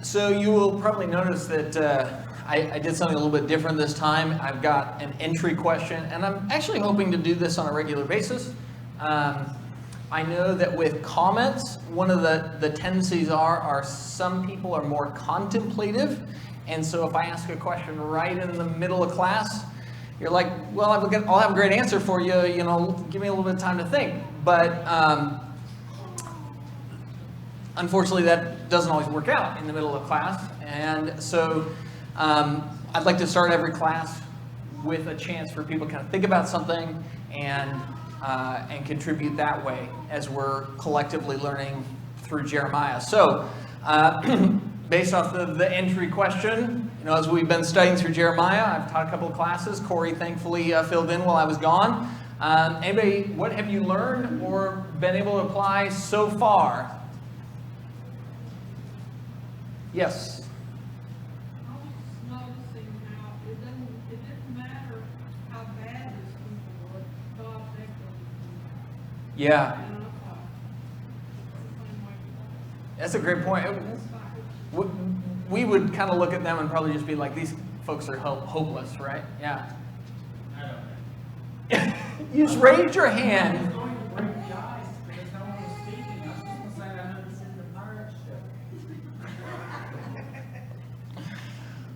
So you will probably notice that I did something a little bit different this time. I've got an entry question, and I'm actually hoping to do this on a regular basis. I know that with comments, one of the tendencies are some people are more contemplative, and so if I ask a question right in the middle of class, you're like, well, I'll have a great answer for you, give me a little bit of time to think. But unfortunately, that doesn't always work out in the middle of class, and so I'd like to start every class with a chance for people to kind of think about something and contribute that way as we're collectively learning through Jeremiah. So, based off the entry question, as we've been studying through Jeremiah, I've taught a couple of classes. Corey thankfully filled in while I was gone. Anybody, what have you learned or been able to apply so far? Yes. Yeah. That's a great point. We would kind of look at them and probably just be like, these folks are hopeless, right? Yeah. You just raised your hand.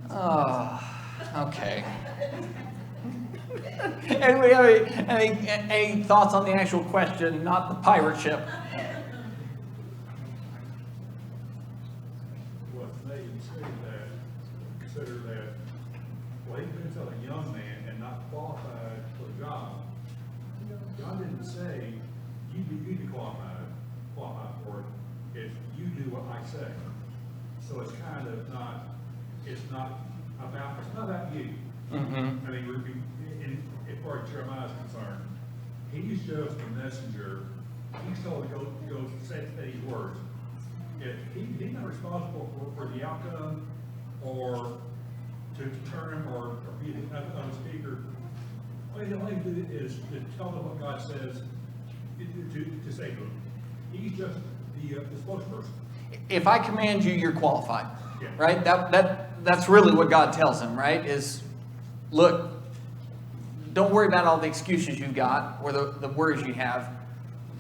Oh, okay. Anybody have any thoughts on the actual question, not the pirate ship? Well, they consider that, well, he's been a young man and not qualified for the job. God didn't say, you be qualified for it if you do what I say. So it's kind of not, it's not about you. Mm-hmm. I mean, as far as Jeremiah is concerned, he's just a messenger. He's told to go say these words. If he's not responsible for the outcome or to turn him or be a speaker, all he do is to tell them what God says to say to them. He's just the spokesperson. If I command you, you're qualified, Yeah. right? That's really what God tells him, right? Is, look, don't worry about all the excuses you've got or the worries you have.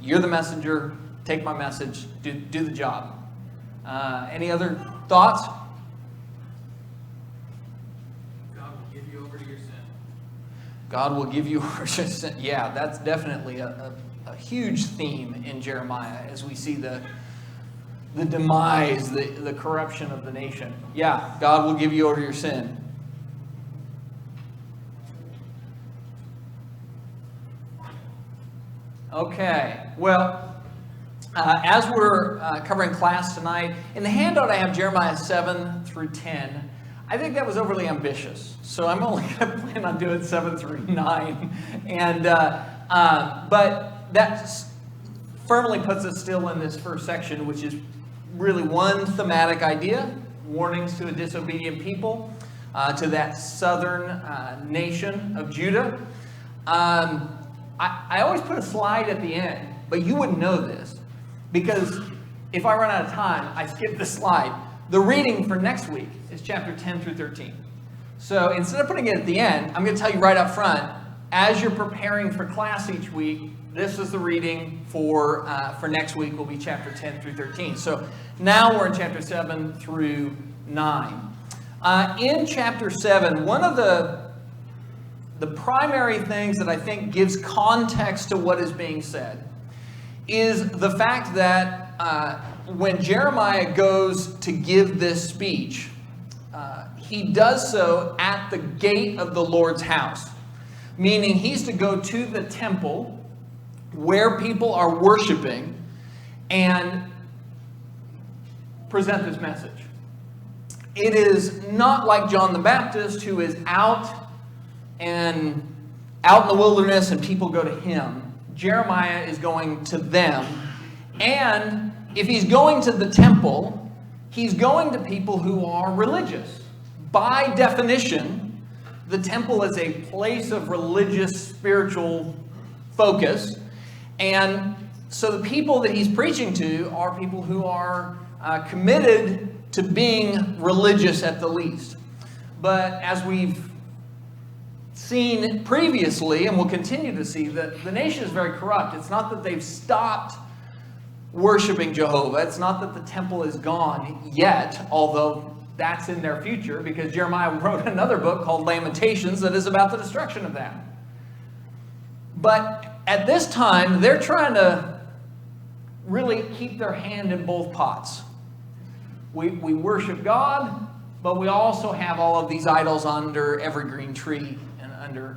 You're the messenger. Take my message. Do the job. Any other thoughts? God will give you over to your sin. God will give you over to your sin. Yeah, that's definitely a huge theme in Jeremiah as we see the demise, the corruption of the nation. Yeah, God will give you over to your sin. Okay, well, as we're covering class tonight, in the handout I have Jeremiah 7 through 10. I think that was overly ambitious, so I'm only going to plan on doing 7 through 9. And but that firmly puts us still in this first section, which is really one thematic idea: warnings to a disobedient people, to that southern nation of Judah. I always put a slide at the end, but you wouldn't know this, because if I run out of time, I skip this slide. The reading for next week is chapter 10 through 13. So instead of putting it at the end, I'm going to tell you right up front, as you're preparing for class each week, this is the reading for next week will be chapter 10 through 13. So now we're in chapter 7 through 9. In chapter 7, one of the primary things that I think gives context to what is being said is the fact that when Jeremiah goes to give this speech, he does so at the gate of the Lord's house, meaning he's to go to the temple where people are worshiping and present this message. It is not like John the Baptist, who is out in the wilderness and people go to him. Jeremiah is going to them. And if he's going to the temple, he's going to people who are religious. By definition, the temple is a place of religious, spiritual focus. And so the people that he's preaching to are people who are committed to being religious at the least. But as we've seen previously, and will continue to see, that the nation is very corrupt. It's not that they've stopped worshiping Jehovah. It's not that the temple is gone yet, although that's in their future, because Jeremiah wrote another book called Lamentations that is about the destruction of that. But at this time, they're trying to really keep their hand in both pots. We worship God, but we also have all of these idols under every green tree and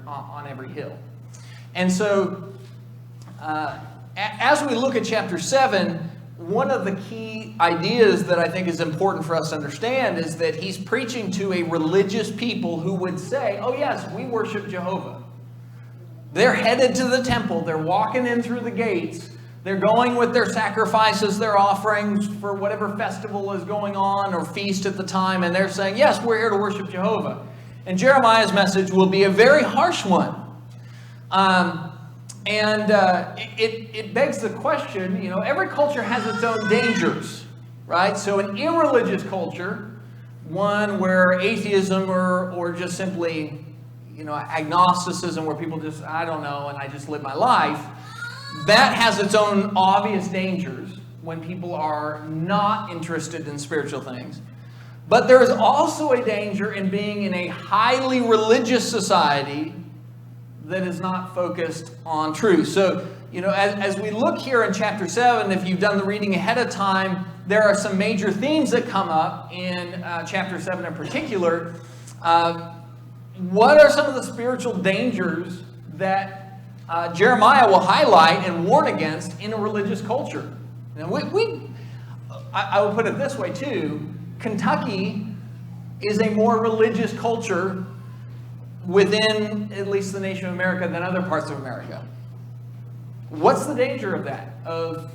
on every hill. And so, as we look at chapter 7, one of the key ideas that I think is important for us to understand is that he's preaching to a religious people who would say, oh yes, we worship Jehovah. They're headed to the temple. They're walking in through the gates. They're going with their sacrifices, their offerings for whatever festival is going on or feast at the time. And they're saying, yes, we're here to worship Jehovah. And Jeremiah's message will be a very harsh one. It begs the question, every culture has its own dangers, right? So an irreligious culture, one where atheism or just simply, agnosticism, where people just, I don't know, and I just live my life, that has its own obvious dangers when people are not interested in spiritual things. But there is also a danger in being in a highly religious society that is not focused on truth. So, as we look here in chapter 7, if you've done the reading ahead of time, there are some major themes that come up in chapter 7 in particular. What are some of the spiritual dangers that Jeremiah will highlight and warn against in a religious culture? Now, I will put it this way too. Kentucky is a more religious culture within at least the nation of America than other parts of America. What's the danger of that, of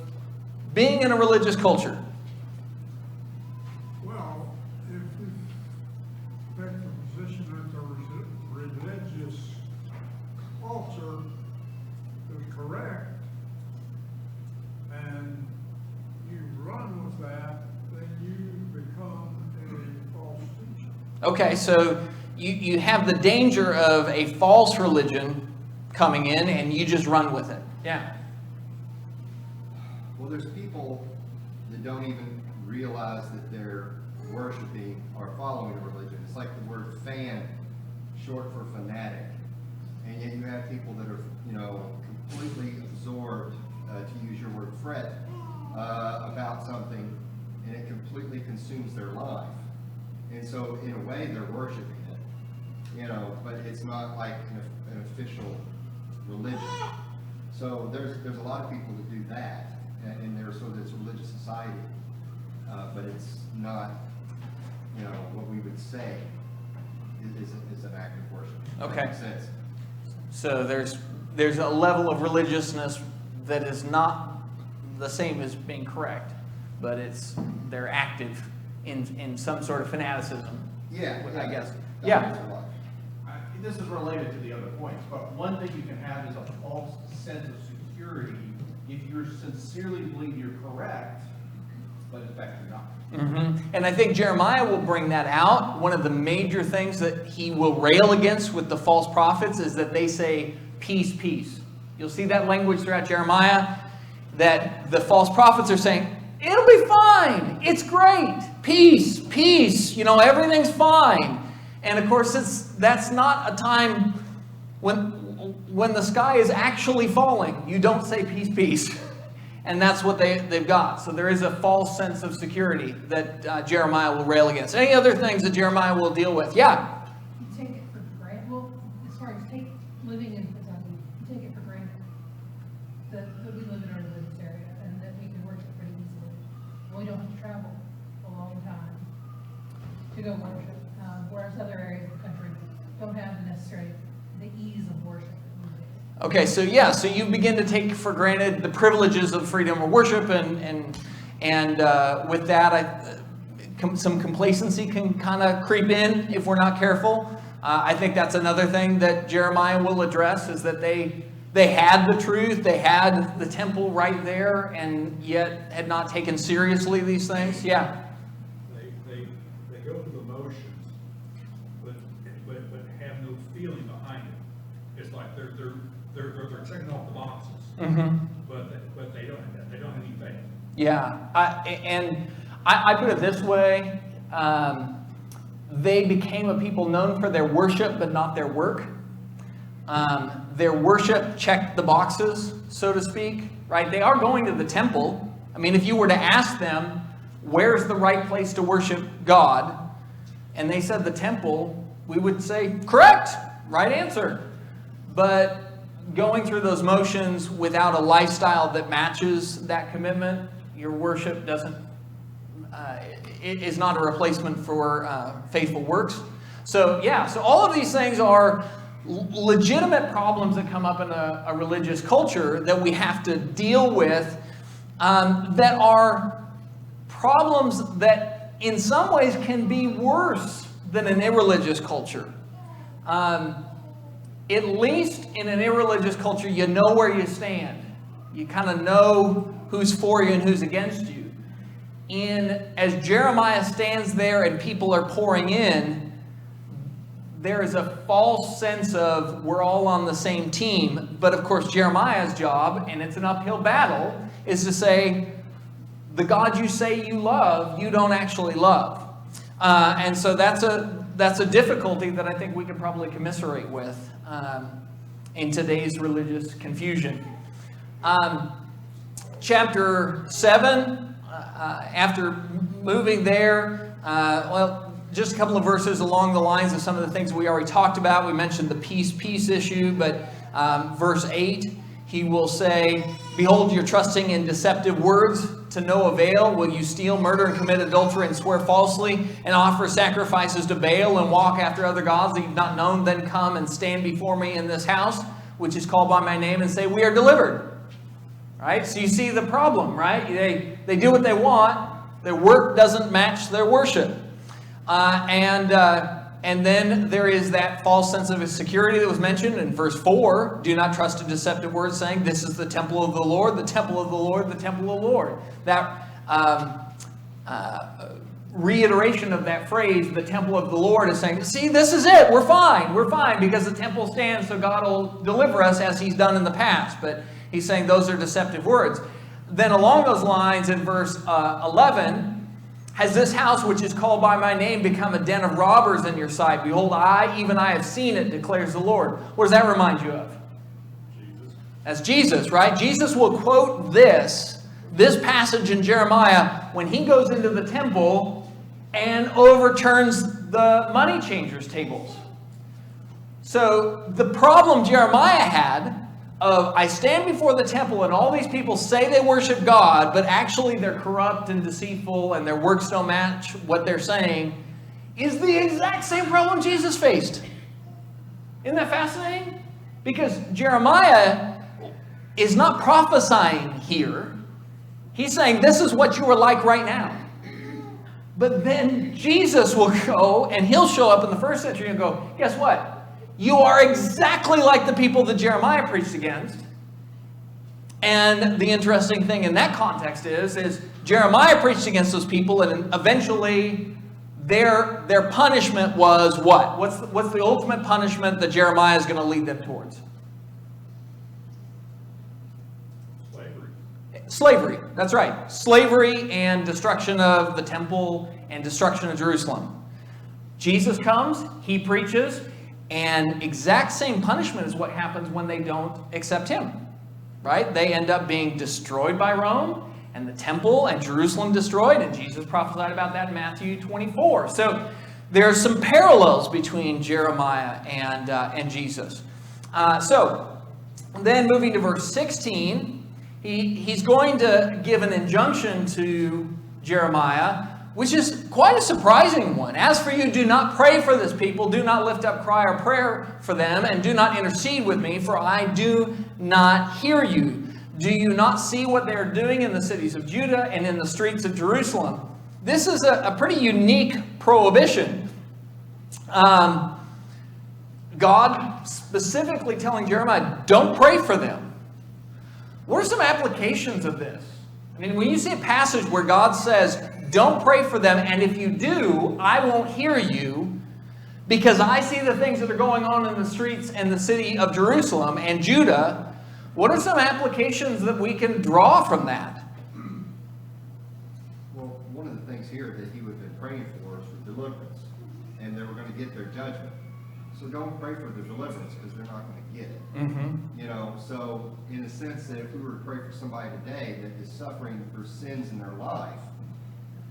being in a religious culture? Well, if we take the position that the religious culture is correct, and you run with that, then you become a false teacher. Okay, so you have the danger of a false religion coming in, and you just run with it. Yeah. Well, there's people that don't even realize that they're worshiping or following a religion. It's like the word fan, short for fanatic. And yet you have people that are, completely absorbed, to use your word, fret, about something, and it completely consumes their life. And so, in a way, they're worshiping it, but it's not like an official religion. So there's a lot of people that do that, and there's sort of this religious society, but it's not, what we would say is an act of worship. Okay. That makes sense. So there's a level of religiousness that is not the same as being correct, but they're active in some sort of fanaticism. Yeah, I guess. that Yeah. makes a lot. This is related to the other points, but one thing you can have is a false sense of security if you sincerely believe you're correct, but in fact you're not. Mm-hmm. And I think Jeremiah will bring that out. One of the major things that he will rail against with the false prophets is that they say, peace, peace. You'll see that language throughout Jeremiah, that the false prophets are saying, it'll be fine. It's great. Peace, peace. Everything's fine. And of course, that's not a time when the sky is actually falling. You don't say peace, peace. And that's what they've got. So there is a false sense of security that Jeremiah will rail against. Any other things that Jeremiah will deal with? Yeah? You take it for granted. Well, as far as living in Kentucky, you take it for granted that we live in a religious area and that we can worship pretty easily. We don't have to travel a long time to go worship, whereas other areas of the country don't have necessarily the ease of worship. Okay, so you begin to take for granted the privileges of freedom of worship, and with that, some complacency can kind of creep in if we're not careful. I think that's another thing that Jeremiah will address, is that they had the truth, they had the temple right there, and yet had not taken seriously these things. Yeah. They but they don't have any faith. Yeah, I put it this way. They became a people known for their worship, but not their work. Their worship checked the boxes, so to speak, right? They are going to the temple. I mean, if you were to ask them, where's the right place to worship God? And they said the temple, we would say, correct, right answer. But going through those motions without a lifestyle that matches that commitment, your worship doesn't, it is not a replacement for faithful works. So yeah, so all of these things are legitimate problems that come up in a religious culture that we have to deal with, that are problems that in some ways can be worse than an irreligious culture. At least in an irreligious culture, you know where you stand. You kind of know who's for you and who's against you. As Jeremiah stands there and people are pouring in, there is a false sense of we're all on the same team. But of course, Jeremiah's job, and it's an uphill battle, is to say, the God you say you love, you don't actually love. And so that's a difficulty that I think we can probably commiserate with in today's religious confusion. Chapter 7, after moving there, just a couple of verses along the lines of some of the things we already talked about. We mentioned the peace issue, but verse 8, he will say, behold, you're trusting in deceptive words to no avail. Will you steal, murder, and commit adultery, and swear falsely, and offer sacrifices to Baal, and walk after other gods that you've not known? Then come and stand before me in this house, which is called by my name, and say, we are delivered. Right? So you see the problem, right? They do what they want. Their work doesn't match their worship. And then there is that false sense of security that was mentioned in verse 4. Do not trust in deceptive words, saying, this is the temple of the Lord, the temple of the Lord, the temple of the Lord. That reiteration of that phrase, the temple of the Lord, is saying, see, this is it. We're fine, because the temple stands, so God will deliver us as he's done in the past. But he's saying those are deceptive words. Then along those lines in verse 11, has this house which is called by my name become a den of robbers in your sight? Behold, even I have seen it, declares the Lord. What does that remind you of? Jesus. That's Jesus, right? Jesus will quote this passage in Jeremiah when he goes into the temple and overturns the money changers' tables. So the problem Jeremiah had of, I stand before the temple and all these people say they worship God, but actually they're corrupt and deceitful and their works don't match what they're saying, is the exact same problem Jesus faced. Isn't that fascinating? Because Jeremiah is not prophesying here. He's saying this is what you are like right now. But then Jesus will go and he'll show up in the first century and go, guess what? You are exactly like the people that Jeremiah preached against. And the interesting thing in that context is Jeremiah preached against those people, and eventually their punishment was what? What's the ultimate punishment that Jeremiah is going to lead them towards? Slavery. That's right. Slavery and destruction of the temple and destruction of Jerusalem. Jesus comes, he preaches, and exact same punishment is what happens when they don't accept him, right? They end up being destroyed by Rome, and the temple and Jerusalem destroyed, and Jesus prophesied about that in Matthew 24. So there's some parallels between Jeremiah and Jesus. So then moving to verse 16, he's going to give an injunction to Jeremiah, which is quite a surprising one. As for you, do not pray for this people, do not lift up cry or prayer for them, and do not intercede with me, for I do not hear you. Do you not see what they are doing in the cities of Judah and in the streets of Jerusalem? This is a pretty unique prohibition. God specifically telling Jeremiah, don't pray for them. What are some applications of this? I mean, when you see a passage where God says, don't pray for them, and if you do, I won't hear you, because I see the things that are going on in the streets and the city of Jerusalem and Judah, What are some applications that we can draw from that? Well, one of the things here that he would have been praying for is for deliverance, and they were going to get their judgment. So don't pray for the deliverance, because they're not going to get it. Mm-hmm. You know, so in a sense that if we were to pray for somebody today that is suffering for sins in their life,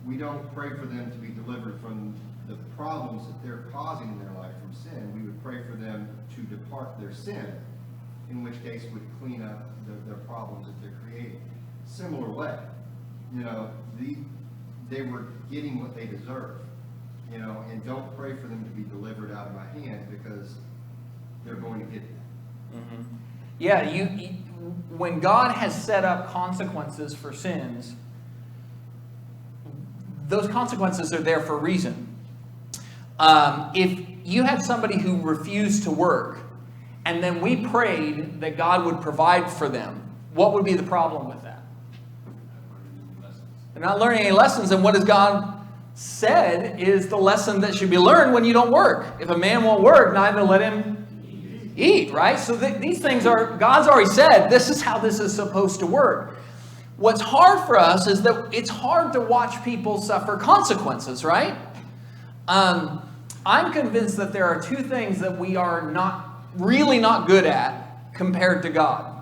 we don't pray for them to be delivered from the problems that they're causing in their life from sin. We would pray for them to depart their sin, in which case would clean up their problems that they're creating. Similar way, you know, they were getting what they deserve, you know, and don't pray for them to be delivered out of my hand, because they're going to get that. Mm-hmm. Yeah, you when God has set up consequences for sins, those consequences are there for a reason. If you had somebody who refused to work, and then we prayed that God would provide for them, what would be the problem with that? They're not learning any lessons, and what has God said is the lesson that should be learned when you don't work. If a man won't work, neither let him eat, right? So these things are, God's already said, this is how this is supposed to work. What's hard for us is that it's hard to watch people suffer consequences, right? I'm convinced that there are two things that we are really not good at compared to God.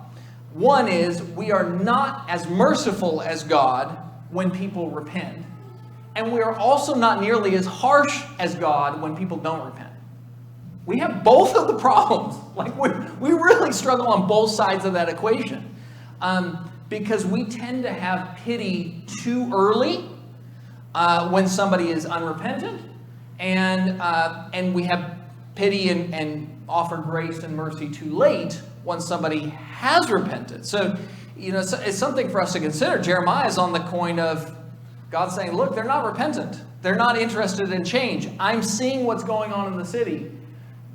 One is we are not as merciful as God when people repent. And we are also not nearly as harsh as God when people don't repent. We have both of the problems. Like we really struggle on both sides of that equation. Because we tend to have pity too early when somebody is unrepentant. And we have pity and offer grace and mercy too late when somebody has repented. So, you know, it's something for us to consider. Jeremiah is on the coin of God saying, look, they're not repentant. They're not interested in change. I'm seeing what's going on in the city.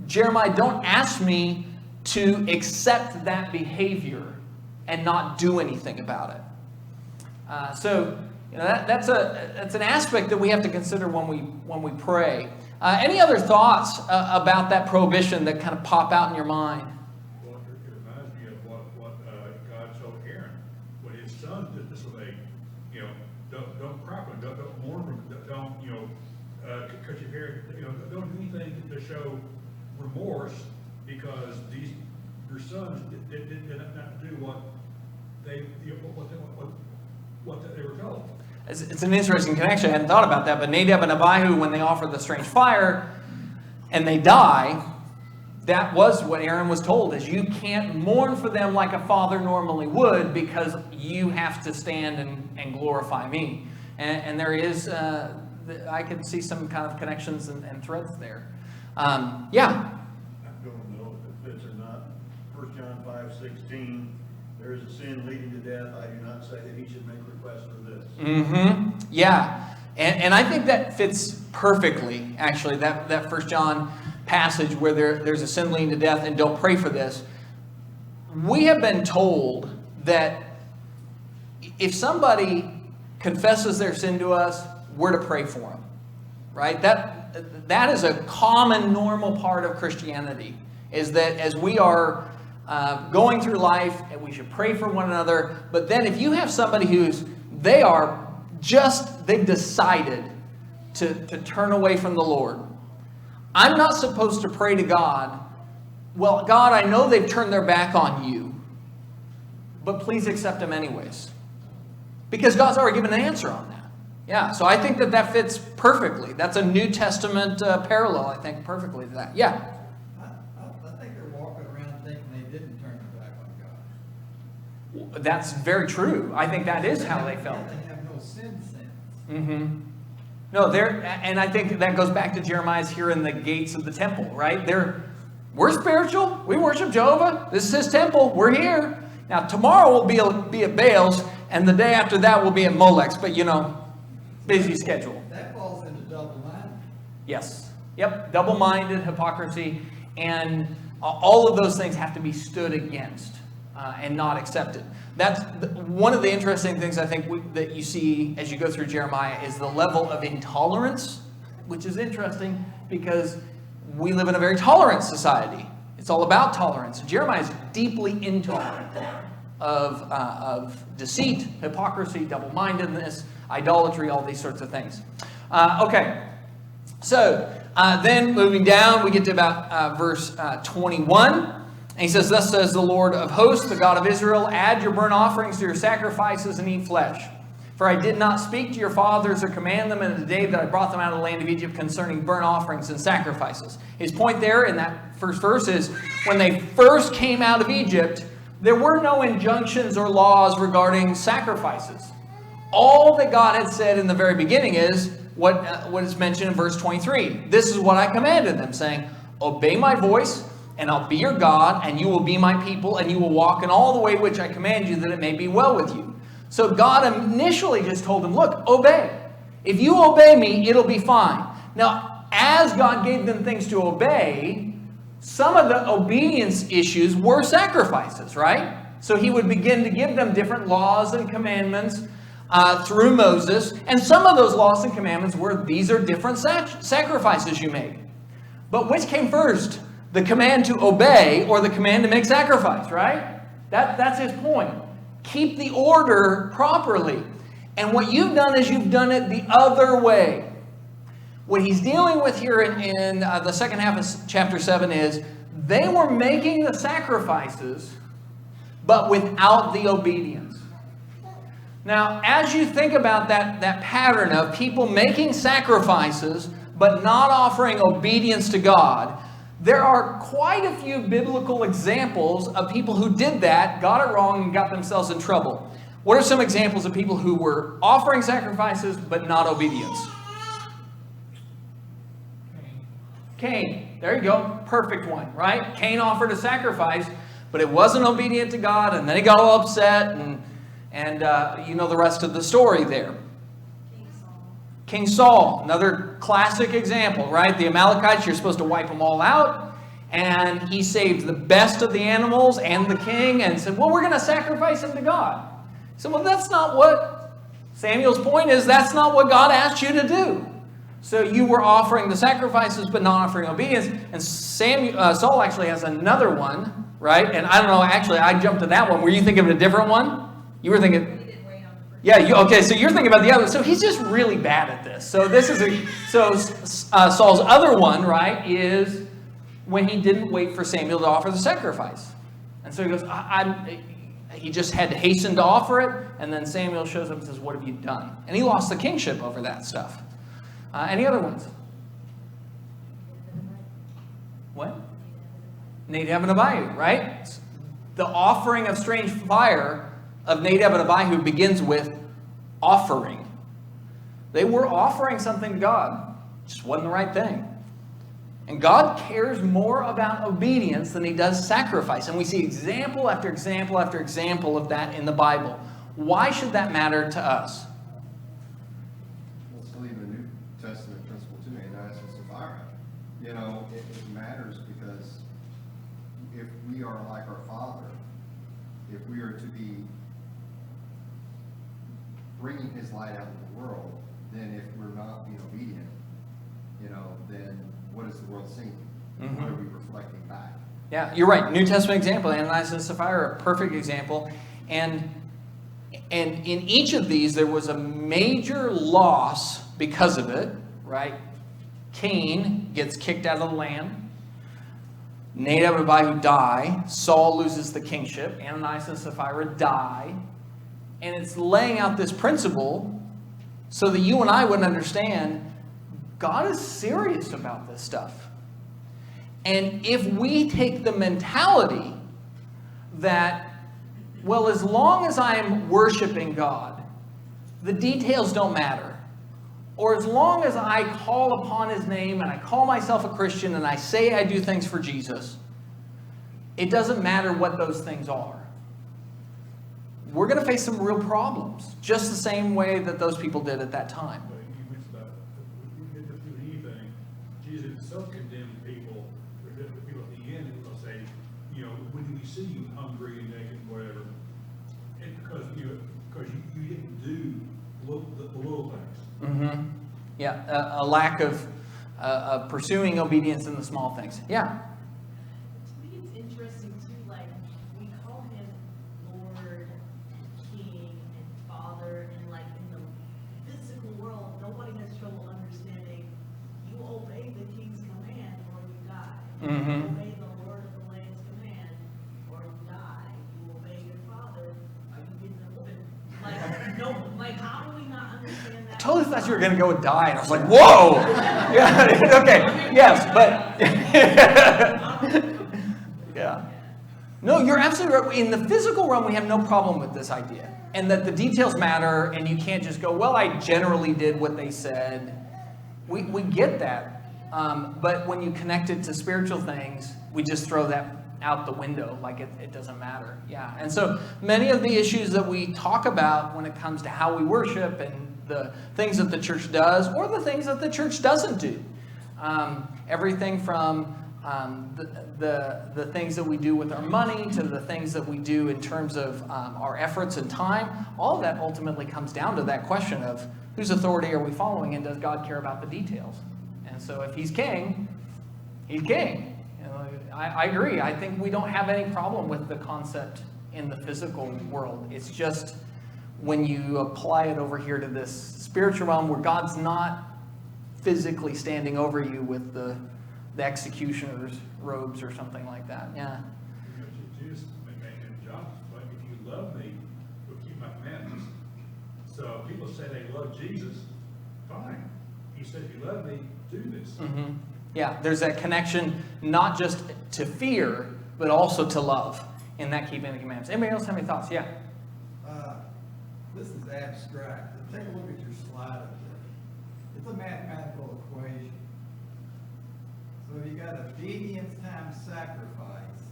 Jeremiah, don't ask me to accept that behavior and not do anything about it. So, you know, that's an aspect that we have to consider when we pray. Any other thoughts about that prohibition that kind of pop out in your mind? Well, it reminds me of what God told Aaron when his son did disobey. You know, don't cry for him, don't mourn for him, don't you know, cut your hair. You know, don't do anything to show remorse, because your sons did not do what they were told. It's an interesting connection. I hadn't thought about that. But Nadab and Abihu, when they offer the strange fire and they die, that was what Aaron was told, is you can't mourn for them like a father normally would, because you have to stand and glorify me. And there is, I can see some kind of connections and threads there. Yeah? I don't know if it fits or not. 1 John 5:16, there is a sin leading to death. I do not say that he should make request for this. Mm-hmm. Yeah. And I think that fits perfectly, actually, that 1 John passage where there's a sin leading to death and don't pray for this. We have been told that if somebody confesses their sin to us, we're to pray for them, right? That is a common, normal part of Christianity, is that as we are going through life, and we should pray for one another. But then if you have somebody they've decided to turn away from the Lord, I'm not supposed to pray to God, well, God, I know they've turned their back on you, but please accept them anyways. Because God's already given an answer on that. Yeah, so I think that fits perfectly. That's a New Testament parallel, I think, perfectly to that. Yeah? I think they're walking around thinking they didn't turn their back on God. That's very true. I think that is how they felt. They have no sin sense. Mm-hmm. No, and I think that goes back to Jeremiah's here in the gates of the temple, right? We're spiritual. We worship Jehovah. This is his temple. We're here. Now, tomorrow we'll be at Baal's, and the day after that we'll be at Molech's, but, you know, busy schedule. That falls into double-minded. Yes. Yep. Double-minded, hypocrisy, and all of those things have to be stood against and not accepted. That's one of the interesting things I think that you see as you go through Jeremiah is the level of intolerance, which is interesting because we live in a very tolerant society. It's all about tolerance. Jeremiah is deeply intolerant. of deceit, hypocrisy, double-mindedness, idolatry, all these sorts of things. Okay, so then moving down, we get to about verse 21. And he says, "Thus says the Lord of hosts, the God of Israel, add your burnt offerings to your sacrifices and eat flesh. For I did not speak to your fathers or command them in the day that I brought them out of the land of Egypt concerning burnt offerings and sacrifices." His point there in that first verse is when they first came out of Egypt, there were no injunctions or laws regarding sacrifices. All that God had said in the very beginning is what is mentioned in verse 23. "This is what I commanded them, saying, obey my voice, and I'll be your God, and you will be my people, and you will walk in all the way which I command you, that it may be well with you." So God initially just told them, look, obey. If you obey me, it'll be fine. Now, as God gave them things to obey, some of the obedience issues were sacrifices, right? So he would begin to give them different laws and commandments through Moses. And some of those laws and commandments were, these are different sacrifices you make. But which came first? The command to obey or the command to make sacrifice, right? That's his point. Keep the order properly. And what you've done is you've done it the other way. What he's dealing with here in the second half of chapter 7 is they were making the sacrifices, but without the obedience. Now, as you think about that pattern of people making sacrifices, but not offering obedience to God, there are quite a few biblical examples of people who did that, got it wrong, and got themselves in trouble. What are some examples of people who were offering sacrifices but not obedience? Cain. There you go. Perfect one, right? Cain offered a sacrifice, but it wasn't obedient to God, and then he got all upset, and you know the rest of the story there. King Saul, another classic example, right? The Amalekites, you're supposed to wipe them all out. And he saved the best of the animals and the king and said, well, we're going to sacrifice them to God. He said, well, that's not what, Samuel's point is, that's not what God asked you to do. So you were offering the sacrifices but not offering obedience. And Saul actually has another one, right? And I don't know, actually, I jumped to that one. Were you thinking of a different one? You were thinking... Yeah, okay, so you're thinking about the other. So he's just really bad at this. So this is Saul's other one, right, is when he didn't wait for Samuel to offer the sacrifice. And so he goes, he just had to hasten to offer it, and then Samuel shows up and says, what have you done? And he lost the kingship over that stuff. Any other ones? What? Nadab and Abihu, right? The offering of strange fire of Nadab and Abihu begins with offering. They were offering something to God. It just wasn't the right thing. And God cares more about obedience than he does sacrifice. And we see example after example after example of that in the Bible. Why should that matter to us? Let's leave a New Testament principle too, Ananias and Sapphira. You know, it matters because if we are like our Father, if we are to be bringing his light out in the world, then if we're not being obedient, you know, then what is the world seeing? Mm-hmm. What are we reflecting back? Yeah, you're right. New Testament example, Ananias and Sapphira, a perfect example. And in each of these, there was a major loss because of it, right? Cain gets kicked out of the land. Nadab and Abihu die. Saul loses the kingship. Ananias and Sapphira die. And it's laying out this principle so that you and I would understand God is serious about this stuff. And if we take the mentality that, well, as long as I'm worshiping God, the details don't matter. Or as long as I call upon his name and I call myself a Christian and I say I do things for Jesus, it doesn't matter what those things are. We're going to face some real problems, just the same way that those people did at that time. But you mentioned about if we did do anything, Jesus himself condemned people, or the people at the end, will say, you know, when do we see you hungry and naked, whatever? And because you didn't do the little things. Mm-hmm. Yeah, a lack of pursuing obedience in the small things. Yeah. To me, it's interesting too. Like we call him Lord Mhm. Obey the word of the Lamb's command, or die. You obey your father. Are you getting a little bit like no? Like how do we not understand that? I totally thought you were going to go with die, and I was like, whoa! Yeah, okay, yes, but yeah. No, you're absolutely right. In the physical realm, we have no problem with this idea, and that the details matter, and you can't just go, well, I generally did what they said. We get that, but when you connect it to spiritual things, we just throw that out the window, like it doesn't matter. Yeah, and so many of the issues that we talk about when it comes to how we worship and the things that the church does or the things that the church doesn't do, everything from the things that we do with our money to the things that we do in terms of our efforts and time, all of that ultimately comes down to that question of whose authority are we following, and does God care about the details? And so if he's king, he's king. You know, I agree. I think we don't have any problem with the concept in the physical world. It's just when you apply it over here to this spiritual realm where God's not physically standing over you with the executioner's robes or something like that. Yeah. Jesus in John, but if you love me, you'll keep my commandments. So people say they love Jesus, fine. He said, if you love me, do this. Mm-hmm. Yeah, there's that connection not just to fear, but also to love in that keeping the commandments. Anybody else have any thoughts? Yeah. This is abstract. Take a look at your slide up there. It's a mathematical equation. So if you got obedience times sacrifice,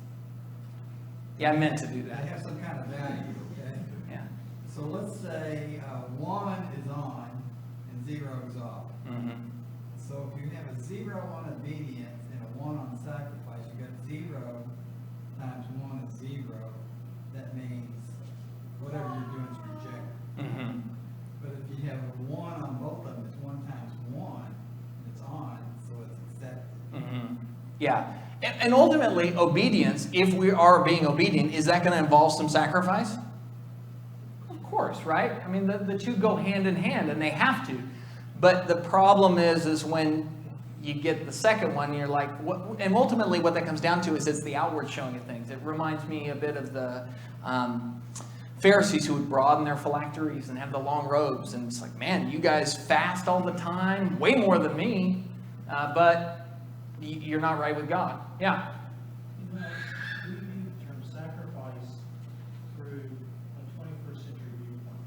Yeah, I meant to do they that. have some kind of value, okay? Yeah. So let's say 1 is on and 0 is off. Mm-hmm. So if you have a 0 on obedience and a 1 on sacrifice, you got 0 times 1 is 0. That means whatever you're doing is rejected. Mm-hmm. But if you have a 1 on both of them, it's 1 times 1, it's on, so it's accepted. Mm-hmm. Yeah. And ultimately, obedience, if we are being obedient, is that going to involve some sacrifice? Of course, right? I mean, the two go hand in hand, and they have to. But the problem is when you get the second one, you're like, what? And ultimately what that comes down to is it's the outward showing of things. It reminds me a bit of the Pharisees who would broaden their phylacteries and have the long robes. And it's like, man, you guys fast all the time, way more than me, but you're not right with God. Yeah. You know, we use the term sacrifice through a 21st century viewpoint,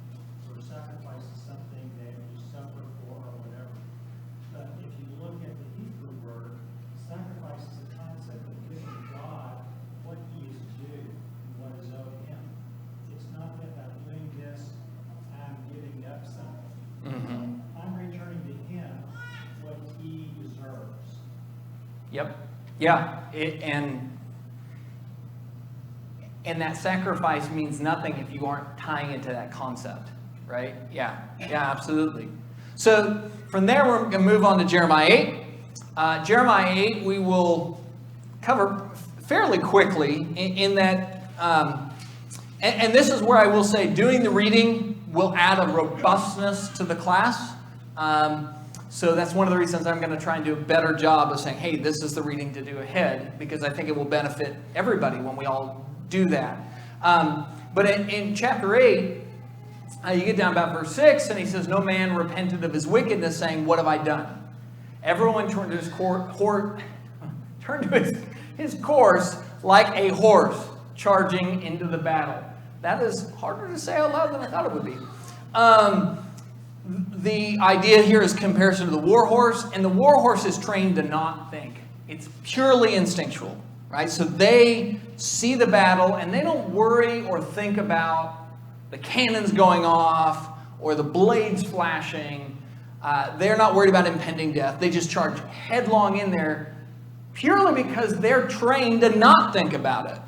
where sacrifice is something that you suffer for or whatever. But if you look at the Hebrew word, sacrifice is a concept of giving God what he is due and what is owed him. It's not that by doing this, I'm giving up something. Mm-hmm. I'm returning to him what he deserves. Yep. Yeah. And that sacrifice means nothing if you aren't tying it to that concept, right? Yeah. Yeah, absolutely. So from there, we're going to move on to Jeremiah 8. Jeremiah 8, we will cover fairly quickly in that, and this is where I will say doing the reading will add a robustness to the class. So that's one of the reasons I'm going to try and do a better job of saying, hey, this is the reading to do ahead, because I think it will benefit everybody when we all do that. But in chapter 8, you get down about verse 6, and he says, no man repented of his wickedness, saying, what have I done? Everyone turned to his course like a horse charging into the battle. That is harder to say out loud than I thought it would be. The idea here is comparison to the war horse, and the war horse is trained to not think. It's purely instinctual, right? So they see the battle, and they don't worry or think about the cannons going off or the blades flashing. They're not worried about impending death. They just charge headlong in there purely because they're trained to not think about it,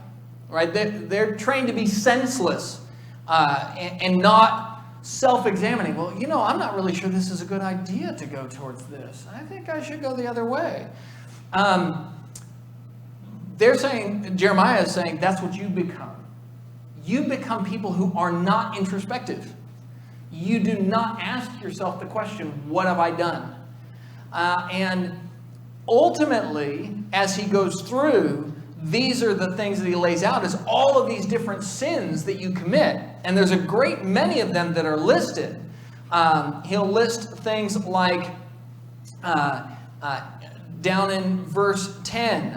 right? They're trained to be senseless and not self-examining. Well, you know, I'm not really sure this is a good idea to go towards this. I think I should go the other way. They're saying, Jeremiah is saying, that's what you become. You become people who are not introspective. You do not ask yourself the question, what have I done? And ultimately, as he goes through, these are the things that he lays out as all of these different sins that you commit. And there's a great many of them that are listed. He'll list things like down in verse 10,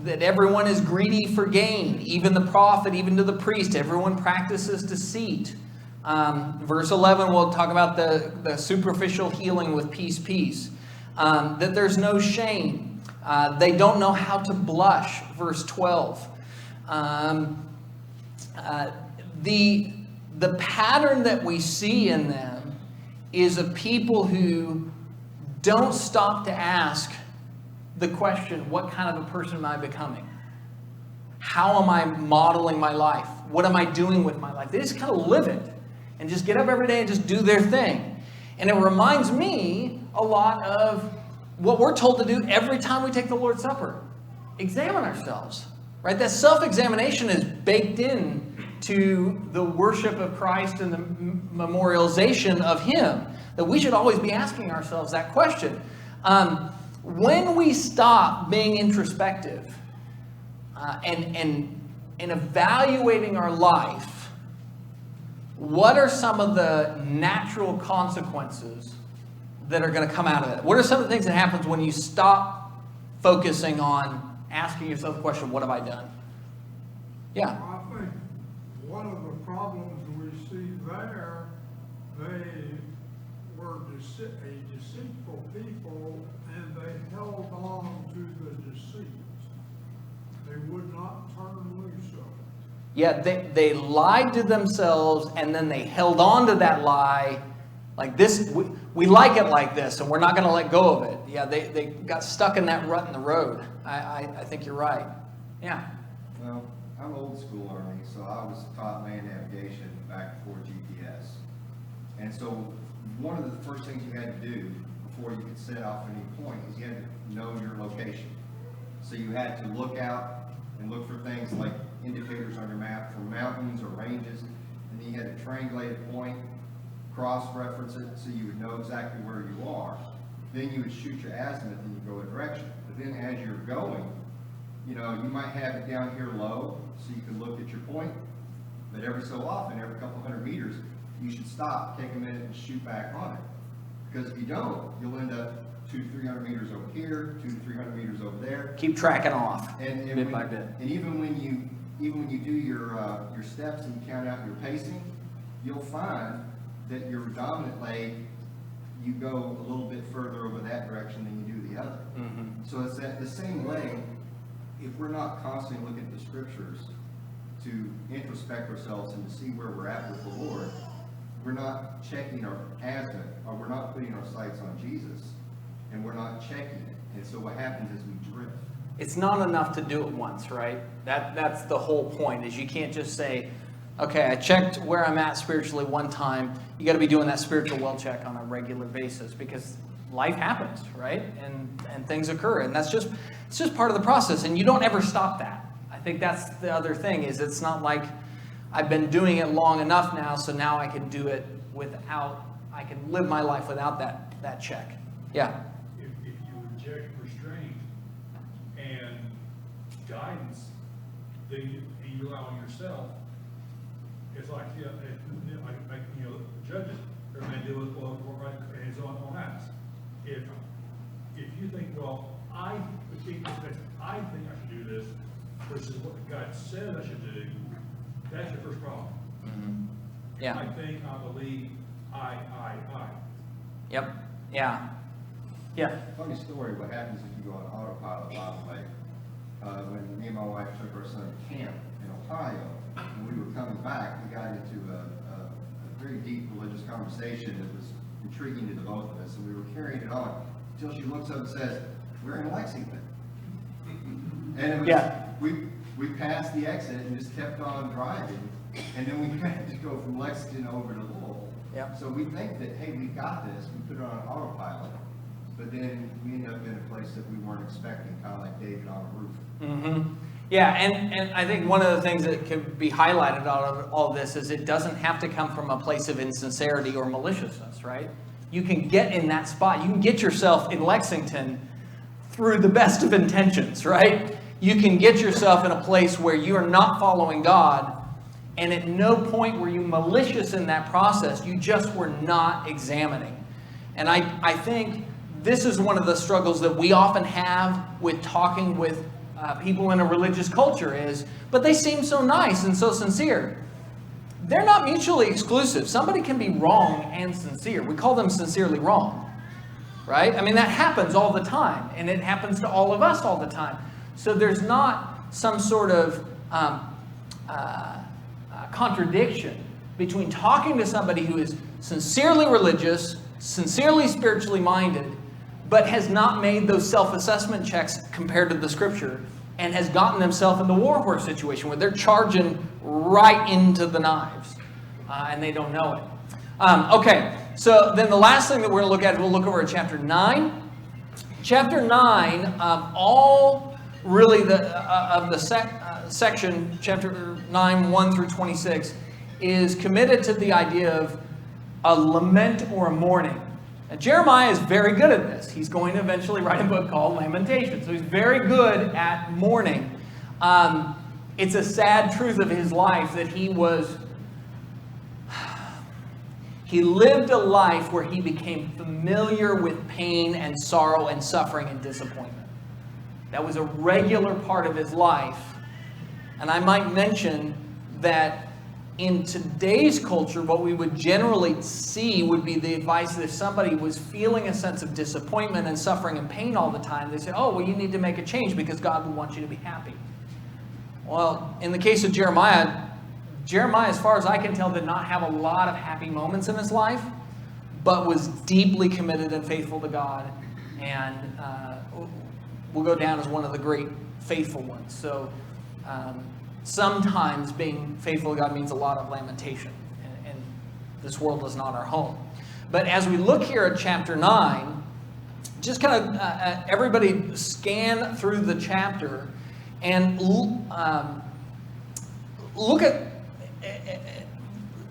that everyone is greedy for gain, even the prophet, even to the priest. Everyone practices deceit. Verse 11, we'll talk about the superficial healing with peace. That there's no shame. They don't know how to blush. Verse 12. The pattern that we see in them is a people who don't stop to ask the question, what kind of a person am I becoming? How am I modeling my life? What am I doing with my life? They just kind of live it and just get up every day and just do their thing. And it reminds me a lot of what we're told to do every time we take the Lord's Supper. Examine ourselves, right? That self-examination is baked in to the worship of Christ and the memorialization of Him, that we should always be asking ourselves that question. When we stop being introspective and evaluating our life, what are some of the natural consequences that are going to come out of it? What are some of the things that happens when you stop focusing on asking yourself the question, what have I done? Yeah. I think one of the problems we see there, they were a deceitful people, and they held on to the deceit. They would not turn loose of it. Yeah, they lied to themselves, and then they held on to that lie like this. We like it like this, and we're not going to let go of it. Yeah, they got stuck in that rut in the road. I think you're right. Yeah. Well, I'm old school Army, so I was taught land navigation back before GPS. And so one of the first things you had to do before you could set off at any point is you had to know your location. So you had to look out and look for things like indicators on your map for mountains or ranges, and then you had to triangulate a point, cross-reference it so you would know exactly where you are. Then you would shoot your azimuth and you go a direction. But then as you're going, you might have it down here low so you can look at your point, but every so often, every couple hundred meters, you should stop, take a minute, and shoot back on it. Because if you don't, you'll end up 200 to 300 meters over here, 200 to 300 meters over there. Keep tracking off And by bit. And even when you do your steps and you count out your pacing, you'll find that your dominant leg, you go a little bit further over that direction than you do the other. Mm-hmm. So it's the same way. If we're not constantly looking at the scriptures to introspect ourselves and to see where we're at with the Lord, we're not checking our azimuth, or we're not putting our sights on Jesus, and we're not checking it. And so what happens is we drift. It's not enough to do it once, right? That's the whole point, is you can't just say, okay, I checked where I'm at spiritually one time. You got to be doing that spiritual well check on a regular basis, because life happens, right? And things occur, and it's just part of the process, and you don't ever stop that. I think that's the other thing, is it's not like I've been doing it long enough now, so now I can do it I can live my life without that check. Yeah. If you reject restraint and guidance, then you allow on yourself, it's like, judges, they're going to deal with right hands on acts. If you think, well, I think I should do this, versus what God said I should do, that's your first problem. Mm-hmm. Yeah. I think, I believe, I. Yep. Yeah. Yeah. Funny story, what happens if you go on autopilot, by the way, when me and my wife took our son to camp in Ohio, and we were coming back, we got into a very deep religious conversation that was intriguing to the both of us, and we were carrying it on until she looks up and says, "We're in Lexington." And it was, we passed the exit and just kept on driving, and then we had to go from Lexington over to Louisville. Yep. So we think that, hey, we got this, we put it on autopilot, but then we end up in a place that we weren't expecting, kind of like David on a roof. Mm-hmm. Yeah, and I think one of the things that can be highlighted out of all this is it doesn't have to come from a place of insincerity or maliciousness, right? You can get in that spot. You can get yourself in Lexington through the best of intentions, right? You can get yourself in a place where you are not following God, and at no point were you malicious in that process. You just were not examining. And I think this is one of the struggles that we often have with talking with people in a religious culture is, but they seem so nice and so sincere. They're not mutually exclusive. Somebody can be wrong and sincere. We call them sincerely wrong, right? I mean, that happens all the time, and it happens to all of us all the time. So there's not some sort of contradiction between talking to somebody who is sincerely religious, sincerely spiritually minded, but has not made those self-assessment checks compared to the scripture, and has gotten themselves in the warhorse situation where they're charging right into the knives, and they don't know it. Okay, so then the last thing that we're going to look at is we'll look over at chapter 9. Chapter 9, all really of the section, chapter 9, 1 through 26, is committed to the idea of a lament or a mourning. Now, Jeremiah is very good at this. He's going to eventually write a book called Lamentations. So he's very good at mourning. It's a sad truth of his life that he lived a life where he became familiar with pain and sorrow and suffering and disappointment. That was a regular part of his life. And I might mention that in today's culture, what we would generally see would be the advice that if somebody was feeling a sense of disappointment and suffering and pain all the time, they say, oh, well, you need to make a change because God would want you to be happy. Well, in the case of Jeremiah, as far as I can tell, did not have a lot of happy moments in his life, but was deeply committed and faithful to God, and will go down as one of the great faithful ones. So sometimes being faithful to God means a lot of lamentation, and this world is not our home. But as we look here at chapter 9, just kind of everybody scan through the chapter and look at,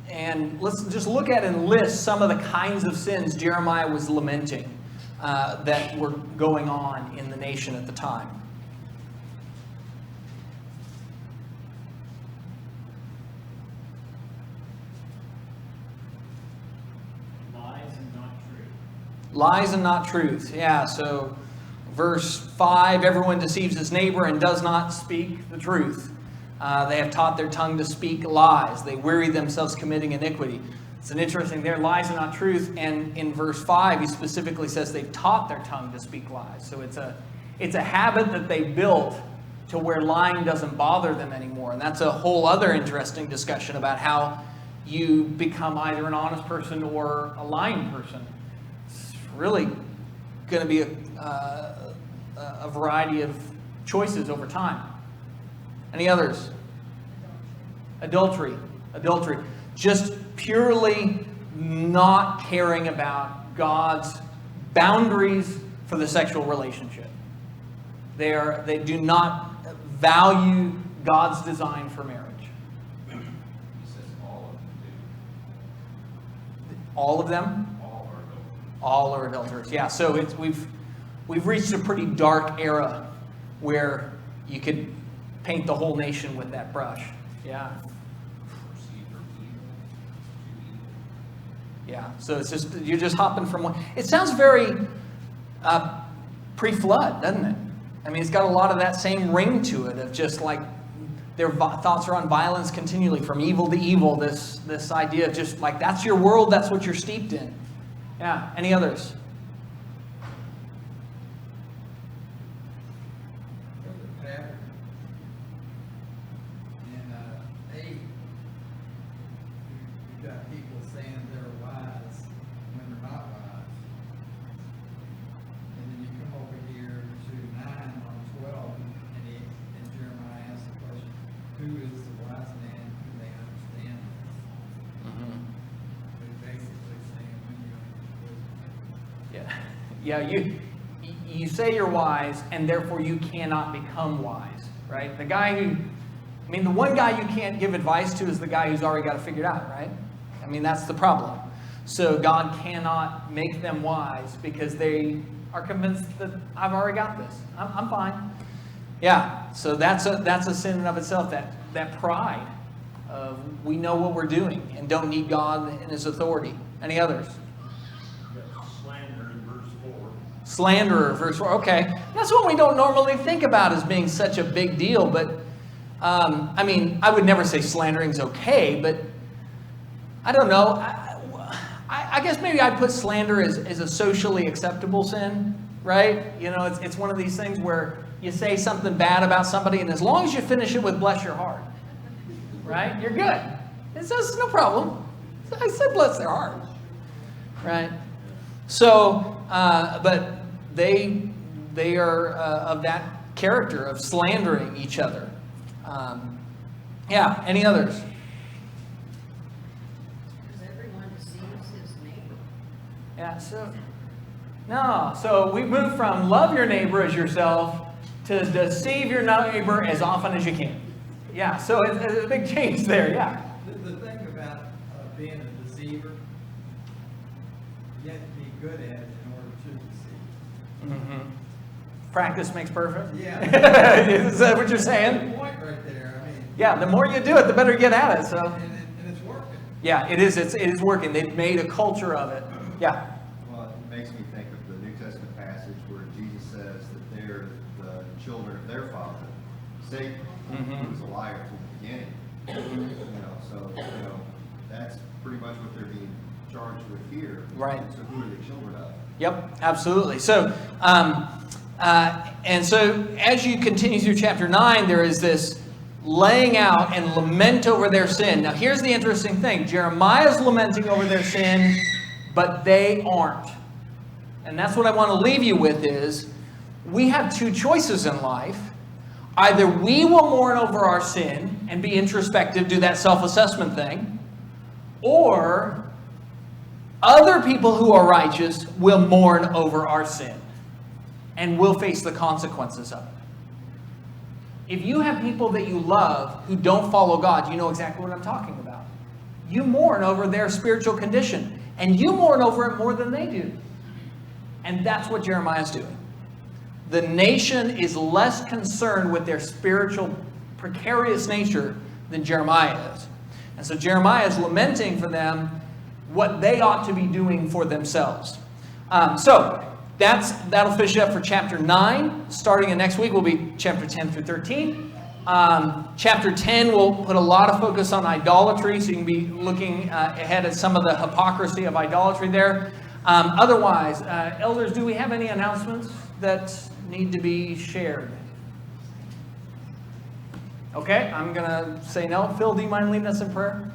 and let's just look at and list some of the kinds of sins Jeremiah was lamenting that were going on in the nation at the time. Lies and not truth. Yeah, so verse 5, everyone deceives his neighbor and does not speak the truth. They have taught their tongue to speak lies. They weary themselves committing iniquity. It's an interesting there, lies and not truth. And in verse 5, he specifically says they've taught their tongue to speak lies. So it's a habit that they built to where lying doesn't bother them anymore. And that's a whole other interesting discussion about how you become either an honest person or a lying person. Really going to be a variety of choices over time. Any others? Adultery. Just purely not caring about God's boundaries for the sexual relationship. They do not value God's design for marriage. He says all of them do. All of them? All are adulterers. Yeah, so we've reached a pretty dark era where you could paint the whole nation with that brush. Yeah. Yeah, so it's just, you're just hopping from one. It sounds very pre-flood, doesn't it? I mean, it's got a lot of that same ring to it of just like their thoughts are on violence continually, from evil to evil, this idea of just like that's your world, that's what you're steeped in. Yeah, any others? There's a pattern. In 8, you've got people saying they're wise when they're not wise. And then you come over here to 9 on 12, and Jeremiah asks the question, who is the wise man who may understand this? Mm-hmm. They're basically saying, when you Yeah, you say you're wise, and therefore you cannot become wise, right? The one guy you can't give advice to is the guy who's already got it figured out, right? I mean, that's the problem. So God cannot make them wise because they are convinced that I've already got this. I'm fine. Yeah, so that's a sin in and of itself, that pride of we know what we're doing and don't need God and His authority. Any others? Slander in verse 4. Slanderer, verse 4. Okay, that's what we don't normally think about as being such a big deal. But I mean, I would never say slandering's okay, but I don't know. I guess maybe I'd put slander as a socially acceptable sin, right? You know, it's one of these things where you say something bad about somebody, and as long as you finish it with bless your heart, right? You're good. It's no problem. I said bless their heart, right? So, but they are of that character of slandering each other. Yeah, any others? Because everyone deceives his neighbor. Yeah, so we move from love your neighbor as yourself to deceive your neighbor as often as you can. Yeah, so it's a big change there, yeah. The thing about being a deceiver, you have to be good at it in order to deceive. Mm-hmm. Practice makes perfect? Yeah. Is that what you're saying? Good point right there. I mean. Yeah, the more you do it, the better you get at it, so. And it's working. Yeah, it is working. They've made a culture of it. Yeah. Well, it makes me think of the New Testament passage where Jesus says that they're the children of their father, Satan, who was a liar from the beginning. So that's pretty much what they're being charged with here. Right. So who are they children of? Yep, absolutely. So, and so as you continue through chapter 9, there is this laying out and lament over their sin. Now, here's the interesting thing. Jeremiah's lamenting over their sin, but they aren't. And that's what I want to leave you with is, we have two choices in life. Either we will mourn over our sin and be introspective, do that self-assessment thing, or other people who are righteous will mourn over our sin and will face the consequences of it. If you have people that you love who don't follow God, you know exactly what I'm talking about. You mourn over their spiritual condition, and you mourn over it more than they do. And that's what Jeremiah's doing. The nation is less concerned with their spiritual precarious nature than Jeremiah is. And so Jeremiah is lamenting for them what they ought to be doing for themselves. So that'll finish up for chapter 9. Starting in next week will be chapter 10 through 13. Chapter 10 will put a lot of focus on idolatry, so you can be looking ahead at some of the hypocrisy of idolatry there. Otherwise, elders, do we have any announcements that need to be shared? Okay, I'm going to say no. Phil, do you mind leading us in prayer?